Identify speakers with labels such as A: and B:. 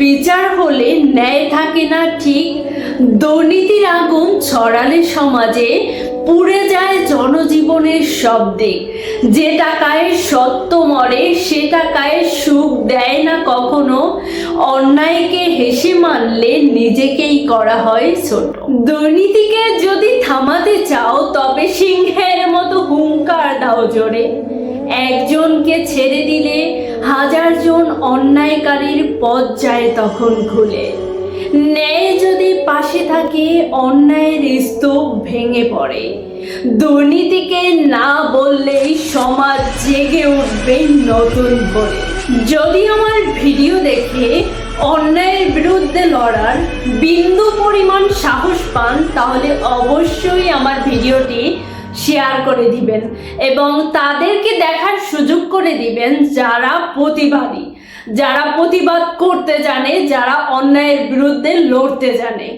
A: বিচার হলে ন্যায় থাকে না ঠিক, দুর্নীতির আগুন ছড়ালে সমাজে পুড়ে যায় জনজীবনের সব দিক। যে টাকায় সত্য মরে সে টাকায় সুখ দেয় না কখনো, অন্যায়কে হেসে মানলে নিজেকেই করা হয় ছোট। দুর্নীতিকে যদি থামাতে চাও তবে সিংহের মতো হুঙ্কার দাও জোরে। একজনকে ছেড়ে দিলে হাজারজন অন্যায়কারীর পথ যায় তখন খুলে। ন্যায় যদি পাশে থাকে অন্যায়ের স্তূপ ভেঙে পড়ে। দুর্নীতিকে না বললেই সমাজ জেগে উঠবে নতুন করে। যদি আমার ভিডিও দেখে অন্যায়ের বিরুদ্ধে লড়ার বিন্দু পরিমাণ সাহস পান তাহলে অবশ্যই আমার ভিডিওটি শেয়ার করে দিবেন এবং তাদেরকে দেখার সুযোগ করে দিবেন যারা প্রতিবাদী, যারা প্রতিবাদ করতে জানে, যারা অন্যায়ের বিরুদ্ধে লড়তে জানে।